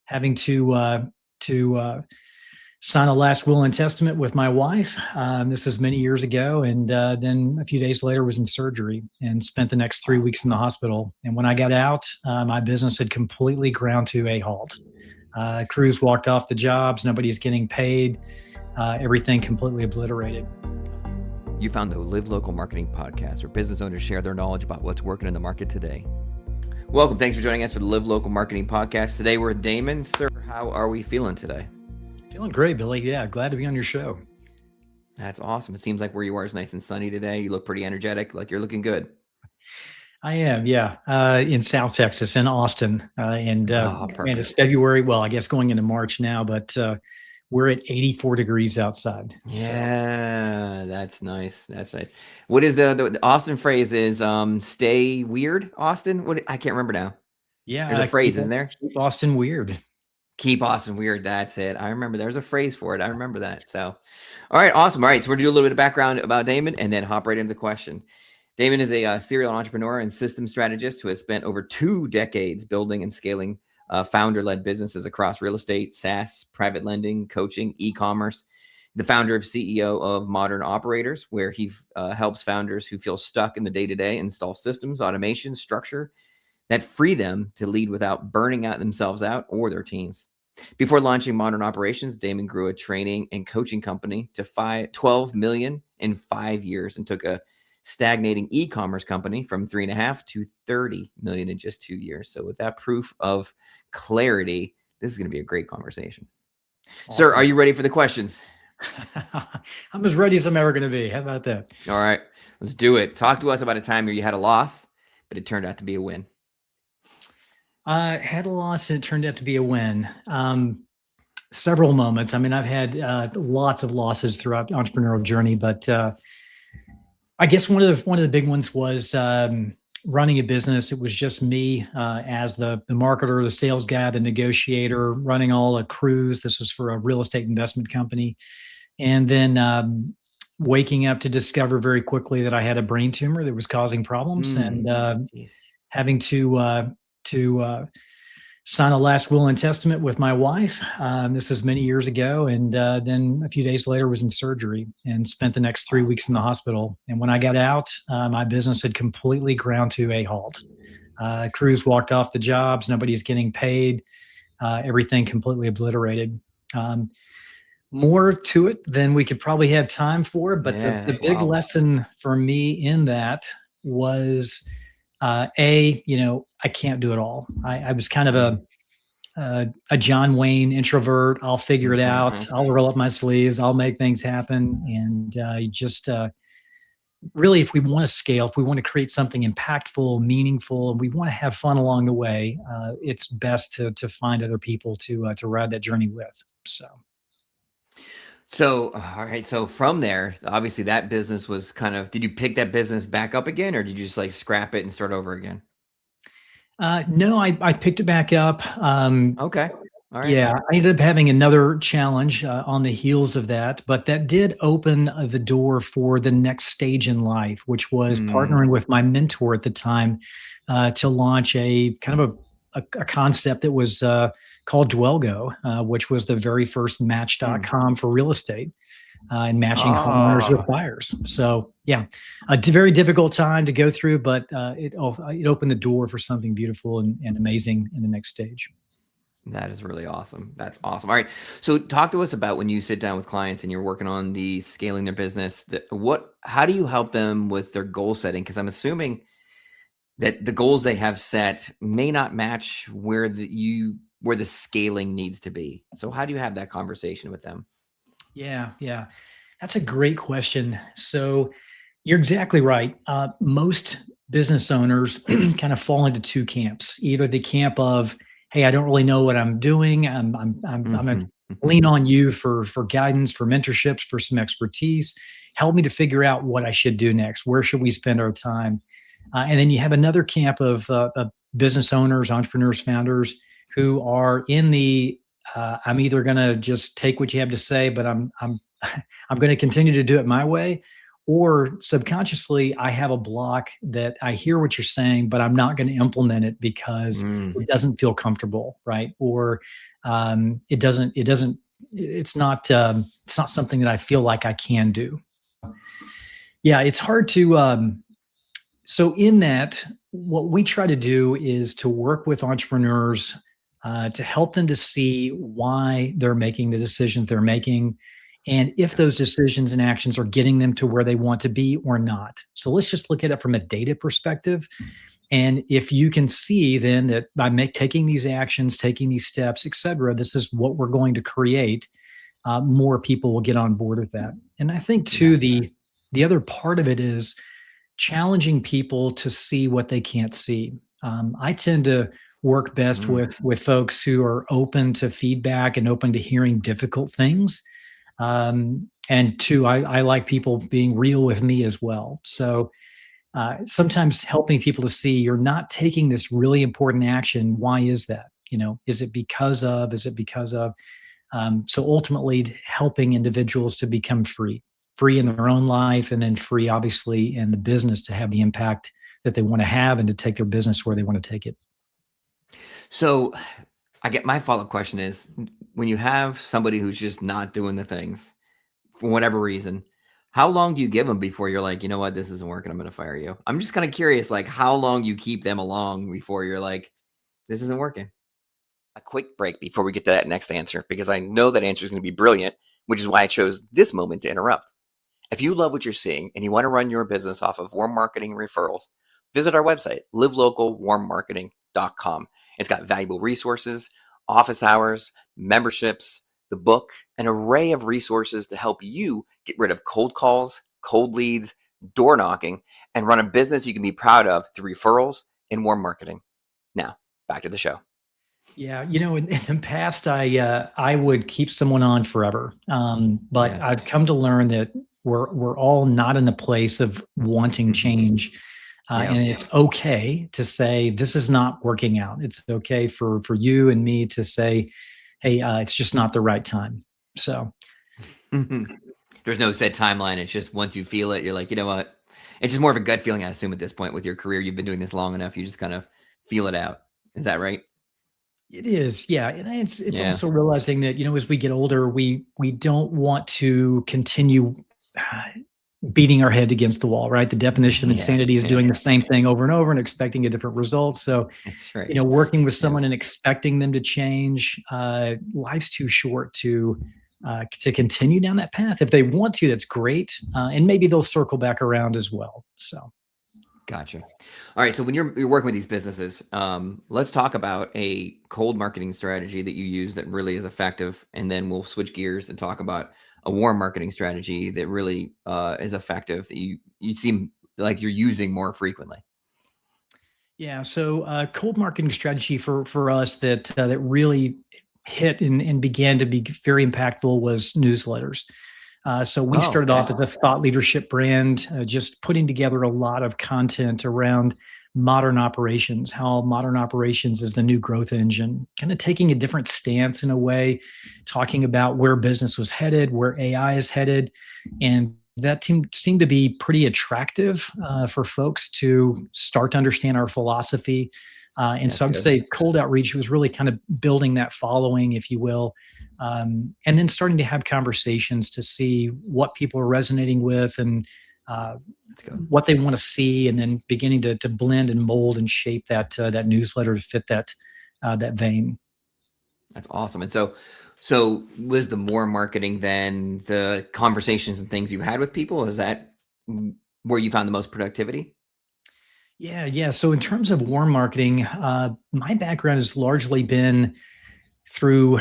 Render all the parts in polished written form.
having to sign a last will and testament with my wife. This is many years ago, and then a few days later was in surgery and spent the next 3 weeks in the hospital. And when I got out, my business had completely ground to a halt. Crews walked off the jobs, nobody's getting paid, everything completely obliterated. You found the Live Local Marketing Podcast, where business owners share their knowledge about what's working in the market today. Welcome. Thanks for joining us for the Live Local Marketing Podcast. Today we're with Damon. Sir, how are we feeling today? Feeling great, Billy. Yeah, glad to be on your show. That's awesome. It seems like where you are is nice and sunny today. You look pretty energetic, like you're looking good. I am, yeah, in South Texas, in Austin, and it's February. Well, I guess going into March now, but we're at 84 degrees outside. Yeah, so. That's nice. That's nice. What is the Austin phrase? Is stay weird, Austin? What, I can't remember now. Yeah, there's a phrase, isn't there? Keep Austin weird. Keep Austin weird. That's it. I remember there's a phrase for it. I remember that. So, all right, awesome. All right, so we're gonna do a little bit of background about Damon and then hop right into the question. Damon is a serial entrepreneur and systems strategist who has spent over 2 decades building and scaling founder-led businesses across real estate, SaaS, private lending, coaching, e-commerce. The founder of CEO of Modern Operators, where he helps founders who feel stuck in the day-to-day install systems, automation, structure that free them to lead without burning out themselves out or their teams. Before launching Modern Operations, Damon grew a training and coaching company to $12 million in 5 years and took a stagnating e-commerce company from 3.5 to 30 million in just 2 years. So with that proof of clarity, this is going to be a great conversation. Awesome. Sir, are you ready for the questions? I'm as ready as I'm ever going to be. How about that? All right, let's do it. Talk to us about a time where you had a loss, but it turned out to be a win. I had a loss and it turned out to be a win. Several moments. I mean, I've had lots of losses throughout the entrepreneurial journey, but I guess one of the big ones was running a business. It was just me as the marketer, the sales guy, the negotiator, running all the crews. This was for a real estate investment company. And then waking up to discover very quickly that I had a brain tumor that was causing problems and having to sign a last will and testament with my wife. This is many years ago. And then a few days later was in surgery and spent the next 3 weeks in the hospital. And when I got out, my business had completely ground to a halt. Crews walked off the jobs. Nobody's getting paid. Everything completely obliterated. More to it than we could probably have time for. But the big lesson for me in that was, I can't do it all. I was kind of a John Wayne introvert. I'll figure it out. I'll roll up my sleeves. I'll make things happen. And really, if we want to scale, if we want to create something impactful, meaningful, and we want to have fun along the way, it's best to find other people to ride that journey with. So, all right. So from there, obviously that business was did you pick that business back up again, or did you just like scrap it and start over again? No, I picked it back up. Okay. All right. Yeah, I ended up having another challenge on the heels of that, but that did open the door for the next stage in life, which was partnering with my mentor at the time to launch a kind of a concept that was called Dwellgo, which was the very first Match.com for real estate and matching homeowners with buyers. So yeah, a very difficult time to go through, but it opened the door for something beautiful and amazing in the next stage. That is really awesome. That's awesome. All right. So talk to us about when you sit down with clients and you're working on the scaling their business, how do you help them with their goal setting? Because I'm assuming that the goals they have set may not match where the scaling needs to be. So how do you have that conversation with them? Yeah. That's a great question. So you're exactly right. Most business owners kind of fall into 2 camps. Either the camp of, hey, I don't really know what I'm doing. I'm going to lean on you for guidance, for mentorships, for some expertise. Help me to figure out what I should do next. Where should we spend our time? And then you have another camp of business owners, entrepreneurs, founders who are in the I'm either going to just take what you have to say, but I'm going to continue to do it my way, or subconsciously I have a block that I hear what you're saying, but I'm not going to implement it because Mm, it doesn't feel comfortable, right? Or it's not something that I feel like I can do. Yeah, it's hard to. So in that, what we try to do is to work with entrepreneurs to help them to see why they're making the decisions they're making, and if those decisions and actions are getting them to where they want to be or not. So let's just look at it from a data perspective. And if you can see then that by taking these actions, taking these steps, et cetera, this is what we're going to create, more people will get on board with that. And I think yeah. too, the other part of it is challenging people to see what they can't see. I tend to work best Mm. with folks who are open to feedback and open to hearing difficult things. And two, I like people being real with me as well. So sometimes helping people to see you're not taking this really important action. Why is that? Is it because of? Is it because of? So ultimately, helping individuals to become free in their own life, and then free, obviously, in the business to have the impact that they want to have and to take their business where they want to take it. So I get my follow-up question is when you have somebody who's just not doing the things for whatever reason, how long do you give them before you're like, you know what, this isn't working, I'm going to fire you? I'm just kind of curious, like how long you keep them along before you're like, this isn't working. A quick break before we get to that next answer, because I know that answer is going to be brilliant, which is why I chose this moment to interrupt. If you love what you're seeing and you want to run your business off of warm marketing referrals, visit our website, livelocalwarmmarketing.com. It's got valuable resources, office hours, memberships, the book, an array of resources to help you get rid of cold calls, cold leads, door knocking, and run a business you can be proud of through referrals and warm marketing. Now, back to the show. Yeah, in the past, I would keep someone on forever, but Yeah. I've come to learn that we're all not in the place of wanting change, Yeah. and it's okay to say this is not working out. It's okay for you and me to say, hey, it's just not the right time. So There's no set timeline. It's just once you feel it, you're like, you know what? It's just more of a gut feeling, I assume, at this point with your career. You've been doing this long enough. You just kind of feel it out. Is that right? it is, yeah, and it's Yeah. also realizing that as we get older, we don't want to continue beating our head against the wall, right? The definition of Yeah. insanity is Yeah. doing the same thing over and over and expecting a different result. So, That's right. working with Yeah. someone and expecting them to change, life's too short to continue down that path. If they want to, that's great, and maybe they'll circle back around as well. So, Gotcha. All right. So when you're working with these businesses, let's talk about a cold marketing strategy that you use that really is effective, and then we'll switch gears and talk about a warm marketing strategy that really is effective that you seem like you're using more frequently. yeah. So, cold marketing strategy for us that really hit and began to be very impactful was newsletters. So we Oh, started okay. off as a thought leadership brand, just putting together a lot of content around modern operations, how modern operations is the new growth engine, kind of taking a different stance in a way, talking about where business was headed, where AI is headed. And that seemed to be pretty attractive for folks to start to understand our philosophy. And so That's I would good. say cold outreach was really kind of building that following, if you will, and then starting to have conversations to see what people are resonating with and That's good. what they want to see, and then beginning to blend and mold and shape that newsletter to fit that vein. That's awesome. And so was the more marketing than the conversations and things you had with people? Is that where you found the most productivity? Yeah, yeah. So in terms of warm marketing, my background has largely been through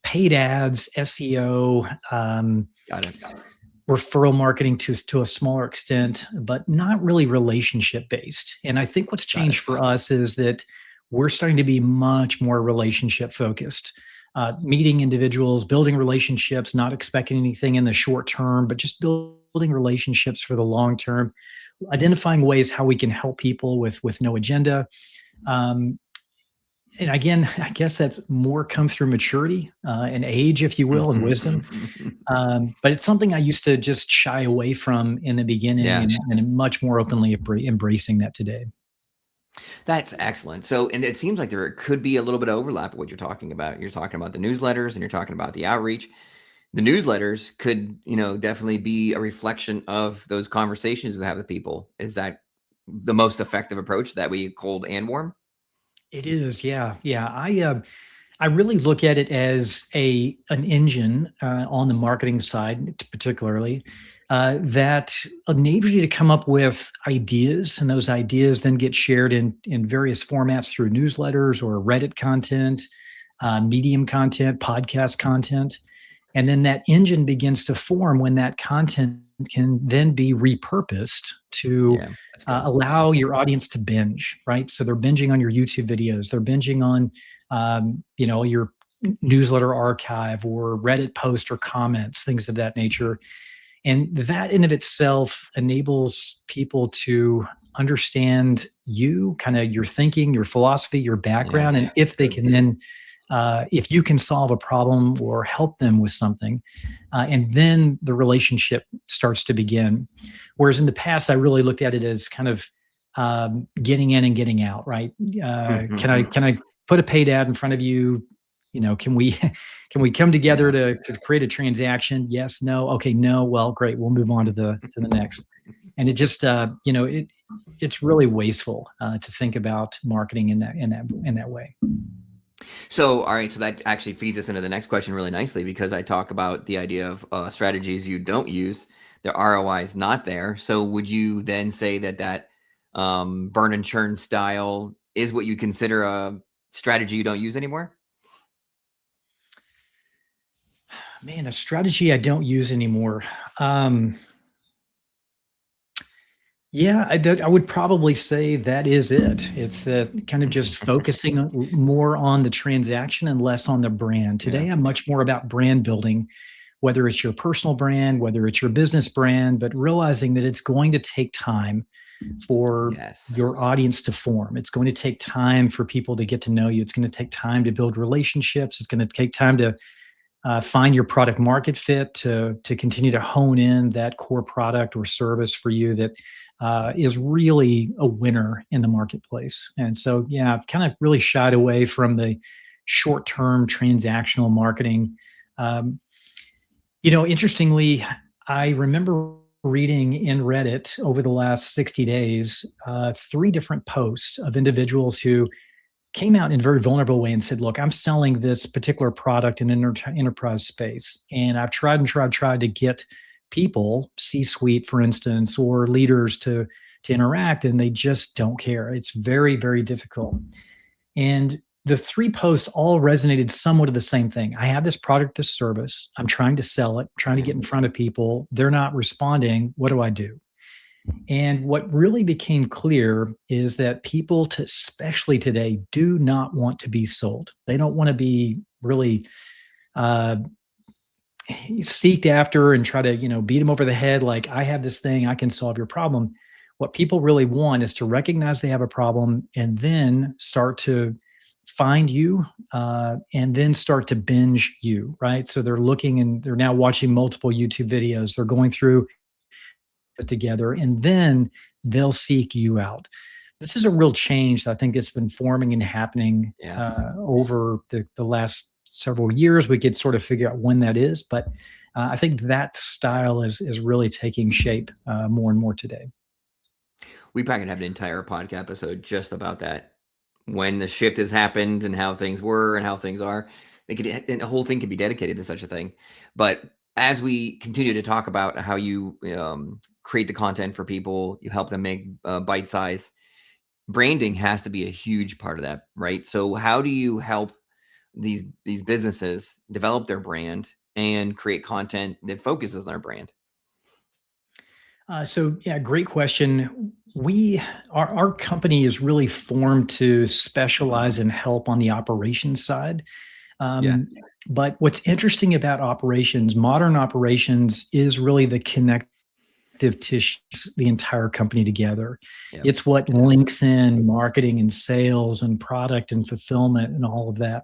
paid ads, SEO, Got it. referral marketing to a smaller extent, but not really relationship based. And I think what's Got it. changed for us is that we're starting to be much more relationship focused. Meeting individuals, building relationships, not expecting anything in the short term, but just building relationships for the long term, identifying ways how we can help people with no agenda. Um, and again, I guess that's more come through maturity and age, if you will, and wisdom. But it's something I used to just shy away from in the beginning, Yeah. and I'm much more openly embracing that today. That's excellent. So, and it seems like there could be a little bit of overlap with what you're talking about. You're talking about the newsletters and you're talking about the outreach. The newsletters could, definitely be a reflection of those conversations we have with people. Is that the most effective approach, that we cold and warm? It is, yeah, yeah. I really look at it as an engine on the marketing side, particularly that enables you to come up with ideas, and those ideas then get shared in various formats through newsletters or Reddit content, Medium content, podcast content, and then that engine begins to form when that content can then be repurposed to Yeah, that's good. allow your audience to binge, right? So they're binging on your YouTube videos, they're binging on, your newsletter archive or Reddit post or comments, things of that nature. And that in of itself enables people to understand you, kind of your thinking, your philosophy, your Yeah, background. And if they good. can then, if you can solve a problem or help them with something, and then the relationship starts to begin. Whereas in the past, I really looked at it as kind of getting in and getting out, right? Can I put a paid ad in front of you? Can we can we come together Yeah. to create a transaction? Yes, no, okay, no. Well, great. We'll move on to the next. And it just it's really wasteful to think about marketing in that way. So, all right. So that actually feeds us into the next question really nicely, because I talk about the idea of strategies you don't use. The ROI is not there. So, would you then say that burn and churn style is what you consider a strategy you don't use anymore? Man, a strategy I don't use anymore. Um, Yeah, I would probably say that is it. It's kind of just focusing more on the transaction and less on the brand. Yeah. Today, I'm much more about brand building, whether it's your personal brand, whether it's your business brand, but realizing that it's going to take time for Yes. your audience to form. It's going to take time for people to get to know you. It's going to take time to build relationships. It's going to take time to find your product market fit, to continue to hone in that core product or service for you that is really a winner in the marketplace. And so, yeah, I've kind of really shied away from the short-term transactional marketing. Um, Interestingly, I remember reading in Reddit over the last 60 days, three different posts of individuals who came out in a very vulnerable way and said, "Look, I'm selling this particular product in an enterprise space, and I've tried to get people, C-suite, for instance, or leaders to interact, and they just don't care. It's very, very difficult." And the three posts all resonated somewhat of the same thing. I have this product, this service. I'm trying to sell it, trying to Yeah. get in front of people. They're not responding. What do I do? And what really became clear is that people, especially today, do not want to be sold. They don't want to be really uh, seeked after and try to, beat them over the head like, I have this thing, I can solve your problem. What people really want is to recognize they have a problem and then start to find you and then start to binge you, right? So they're looking and they're now watching multiple YouTube videos. They're going through it together, and then they'll seek you out. This is a real change that I think that's been forming and happening Yes. over the last several years. We could sort of figure out when that is, but I think that style is really taking shape more and more today. We probably could have an entire podcast episode just about that. When the shift has happened and how things were and how things are, and the whole thing could be dedicated to such a thing. But as we continue to talk about how you create the content for people, you help them make bite size. Branding has to be a huge part of that, right? So how do you help these businesses develop their brand and create content that focuses on their brand? So yeah, great question. Our company is really formed to specialize and help on the operations side. Yeah. But what's interesting about operations, modern operations, is really the connective connective tissue the entire company together. Yep. It's what links in marketing and sales and product and fulfillment and all of that.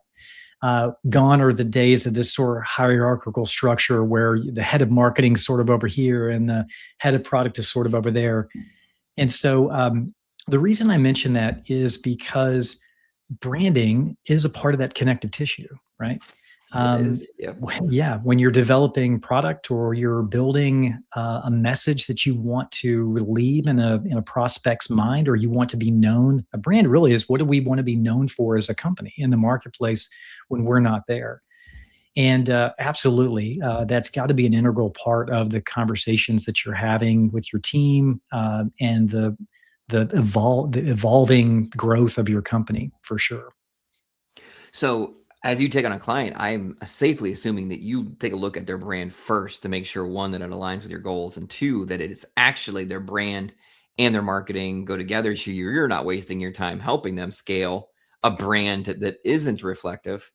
Gone are the days of this sort of hierarchical structure where the head of marketing is sort of over here and the head of product is sort of over there. And so the reason I mention that is because branding is a part of that connective tissue, right? It is. Yep. When you're developing product or you're building a message that you want to leave in a prospect's mind, or you want to be known, a brand really is, what do we want to be known for as a company in the marketplace when we're not there? And absolutely, that's got to be an integral part of the conversations that you're having with your team and the evolving growth of your company, for sure. So as you take on a client, I'm safely assuming that you take a look at their brand first to make sure, one, that it aligns with your goals, and two, that it is actually their brand and their marketing go together, so you're not wasting your time helping them scale a brand that isn't reflective.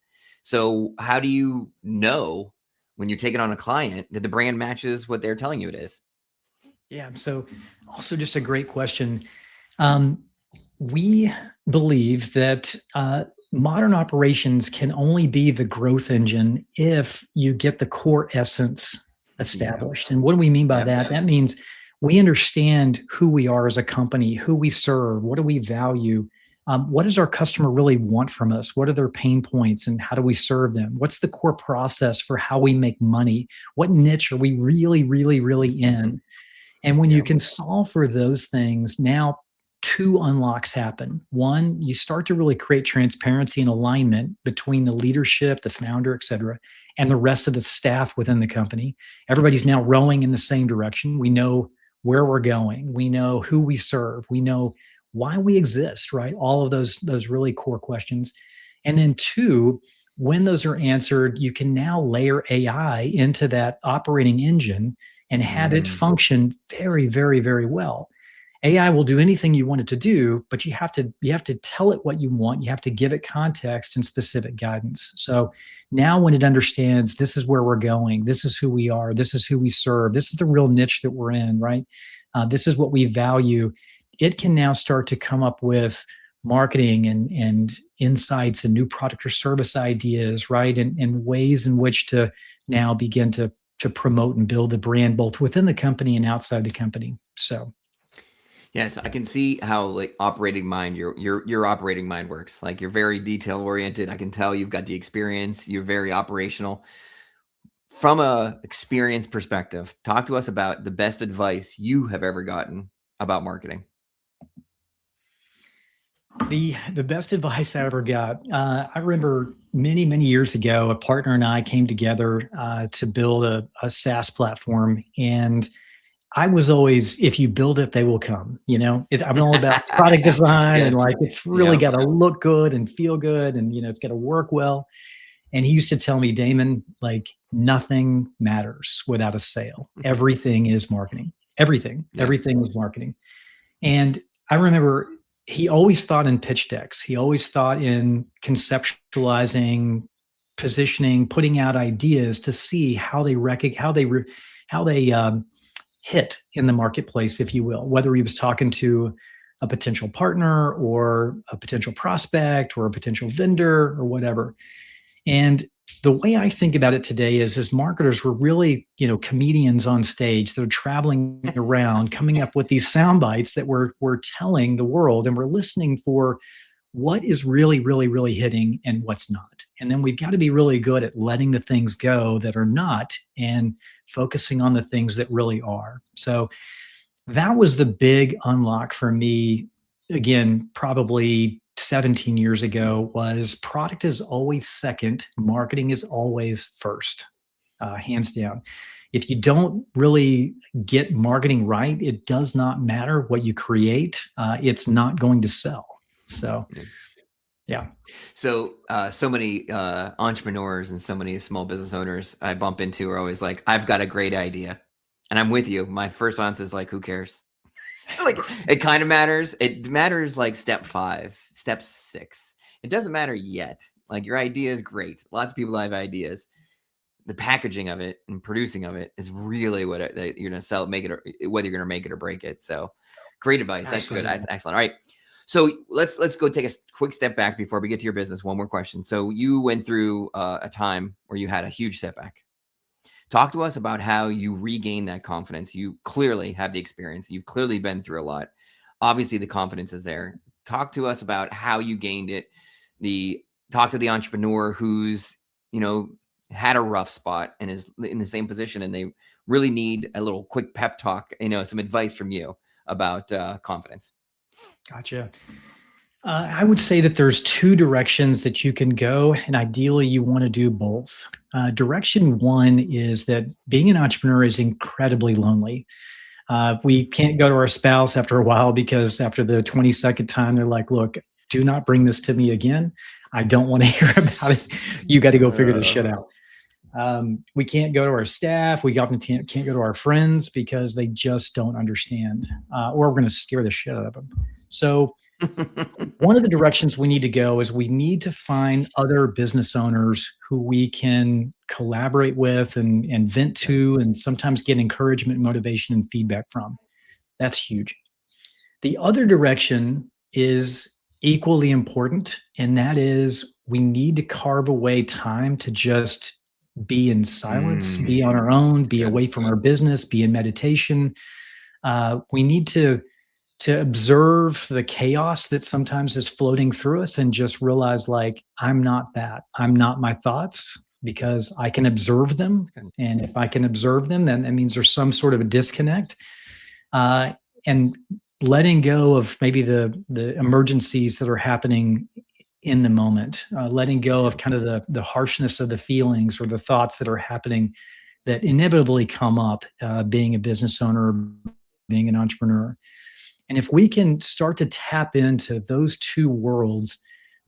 So how do you know when you're taking on a client that the brand matches what they're telling you it is? Yeah. So also just a great question. We believe that modern operations can only be the growth engine if you get the core essence established. And what do we mean by that? That means we understand who we are as a company, who we serve, what do we value, what does our customer really want from us, what are their pain points, and how do we serve them? What's the core process for how we make money? What niche are we really, really, really in? And when you can solve for those things, now two unlocks happen. One, you start to really create transparency and alignment between the leadership, the founder, et cetera, and the rest of the staff within the company. Everybody's now rowing in the same direction. We know where we're going. We know who we serve. We know why we exist, right? All of those really core questions. And then two, when those are answered, you can now layer AI into that operating engine and have it function very, very, very well. AI will do anything you want it to do, but you have to tell it what you want. You have to give it context and specific guidance. So now when it understands this is where we're going, this is who we are, this is who we serve, this is the real niche that we're in, right? This is what we value. It can now start to come up with marketing and insights and new product or service ideas, right? And ways in which to now begin to promote and build the brand both within the company and outside the company. So yes, I can see how like operating mind your operating mind works. Like you're very detail oriented. I can tell you've got the experience. You're very operational. From a experience perspective, talk to us about the best advice you have ever gotten about marketing. The best advice I ever got, I remember many, many years ago, a partner and I came together to build a SaaS platform. And I was always, if you build it, they will come. I'm all about product design and like it's really got to look good and feel good, and it's got to work well. And he used to tell me, Damon, like nothing matters without a sale. Everything is marketing. Everything is marketing. And I remember he always thought in pitch decks. He always thought in conceptualizing, positioning, putting out ideas to see how they hit in the marketplace, if you will, whether he was talking to a potential partner or a potential prospect or a potential vendor or whatever. And the way I think about it today is, as marketers, we're really, comedians on stage that are traveling around, coming up with these sound bites that we're telling the world, and we're listening for what is really, really, really hitting and what's not. And then we've got to be really good at letting the things go that are not and focusing on the things that really are. So that was the big unlock for me. Again, probably 17 years ago, was product is always second, marketing is always first, hands down. If you don't really get marketing right, it does not matter what you create. It's not going to sell. So, yeah. So, so many entrepreneurs and so many small business owners I bump into are always like, I've got a great idea. And I'm with you. My first answer is like, who cares? Like it kind of matters. It matters like step 5, step 6. It doesn't matter yet. Like your idea is great. Lots of people have ideas. the packaging of it and producing of it is really what you're going to sell, make it, or whether you're going to make it or break it. So great advice. That's good. That's excellent. All right. So let's go take a quick step back before we get to your business. One more question. So you went through a time where you had a huge setback. Talk to us about how you regain that confidence. You clearly have the experience. You've clearly been through a lot. Obviously, the confidence is there. Talk to us about how you gained it. Talk to the entrepreneur who's, had a rough spot and is in the same position, and they really need a little quick pep talk, some advice from you about confidence. Gotcha. I would say that there's two directions that you can go, and ideally you want to do both. Direction one is that being an entrepreneur is incredibly lonely. We can't go to our spouse after a while because after the 22nd time, they're like, look, do not bring this to me again. I don't want to hear about it. You got to go figure this shit out. We can't go to our staff. We often can't go to our friends because they just don't understand, or we're going to scare the shit out of them. So one of the directions we need to go is we need to find other business owners who we can collaborate with and vent to, and sometimes get encouragement, motivation, and feedback from. That's huge. The other direction is equally important, and that is we need to carve away time to just be in silence, be on our own, be away from our business, be in meditation. We need to observe the chaos that sometimes is floating through us and just realize, like, I'm not that. I'm not my thoughts, because I can observe them. And if I can observe them, then that means there's some sort of a disconnect. And letting go of maybe the emergencies that are happening in the moment, letting go of kind of the harshness of the feelings or the thoughts that are happening that inevitably come up, being a business owner, being an entrepreneur. And if we can start to tap into those two worlds,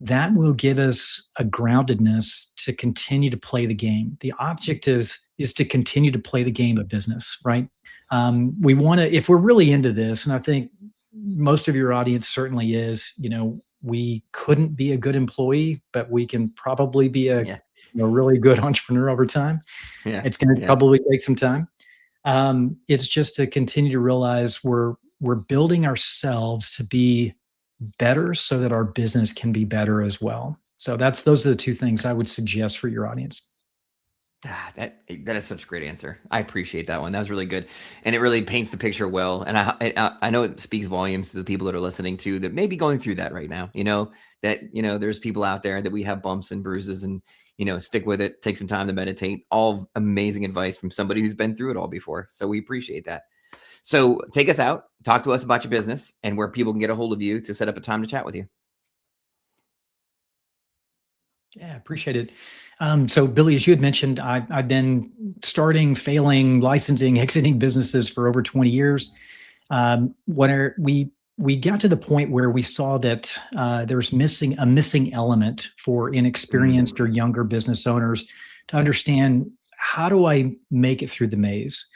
that will give us a groundedness to continue to play the game. The object is to continue to play the game of business, right? We want to, if we're really into this, and I think most of your audience certainly is, we couldn't be a good employee, but we can probably be a really good entrepreneur over time. It's going to probably take some time. It's just to continue to realize we're building ourselves to be better so that our business can be better as well. So those are the two things I would suggest for your audience. That is such a great answer. I appreciate that one. That was really good. And it really paints the picture well. And I know it speaks volumes to the people that are listening to that may be going through that right now, there's people out there that we have bumps and bruises, and, stick with it, take some time to meditate. All amazing advice from somebody who's been through it all before. So we appreciate that. So take us out, talk to us about your business and where people can get a hold of you to set up a time to chat with you. Yeah, appreciate it. So Billy, as you had mentioned, I've been starting, failing, licensing, exiting businesses for over 20 years. When we got to the point where we saw that there was a missing element for inexperienced or younger business owners to understand, how do I make it through the maze?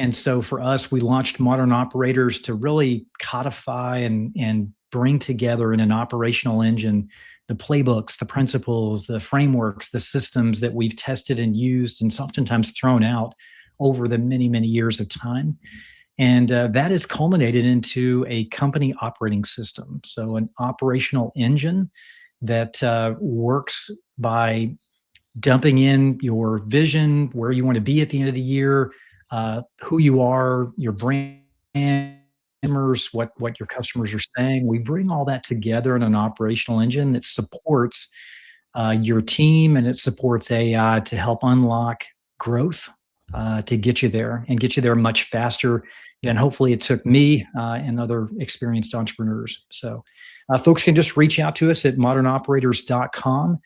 And so for us, we launched Modern Operators to really codify and bring together in an operational engine the playbooks, the principles, the frameworks, the systems that we've tested and used and oftentimes thrown out over the many, many years of time. And that has culminated into a company operating system. So an operational engine that works by dumping in your vision, where you want to be at the end of the year, who you are, your brand, what your customers are saying. We bring all that together in an operational engine that supports your team, and it supports AI to help unlock growth, to get you there and get you there much faster than hopefully it took me and other experienced entrepreneurs. So folks can just reach out to us at modernoperators.com.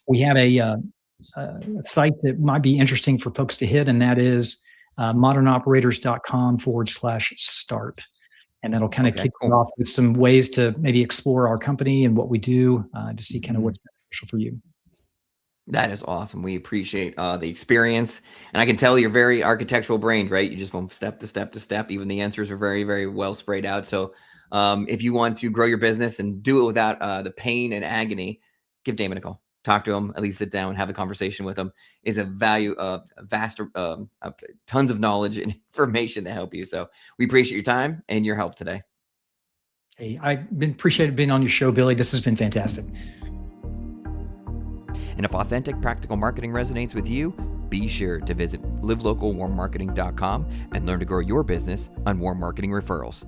We have a site that might be interesting for folks to hit, and that is modernoperators.com/start. And that'll kind of kick you off with some ways to maybe explore our company and what we do, to see kind of what's beneficial for you. That is awesome. We appreciate the experience. And I can tell you're very architectural brained, right? You just went step to step to step. Even the answers are very, very well sprayed out. So if you want to grow your business and do it without the pain and agony, give Damon a call. talk to them, at least sit down, have a conversation with them, is a value of vast, tons of knowledge and information to help you. So we appreciate your time and your help today. Hey, appreciated being on your show, Billy. This has been fantastic. And if authentic practical marketing resonates with you, be sure to visit livelocalwarmmarketing.com and learn to grow your business on warm marketing referrals.